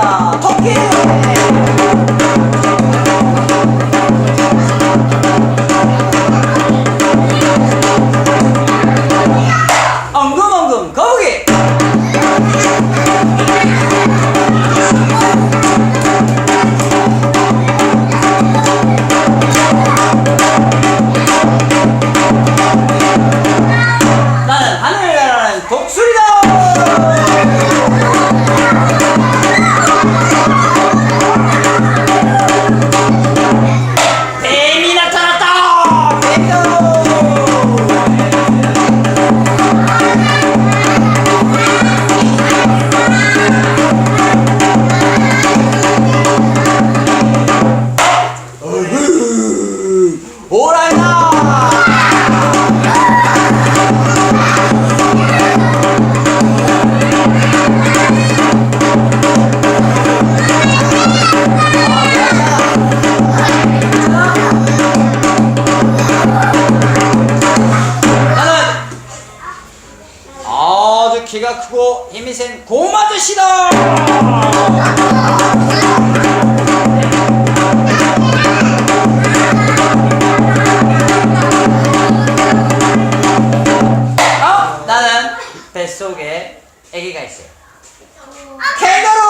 자, 토끼. 엉금엉금 거북이. 나는 하늘을 나는 독수리다. 뱀이 나타났다. 뱀이다. 호랑이다. 나는 아주 키가 크고 힘이 센 곰아저씨다. 나는 뱃속에 아기가 있어요. 캥거루.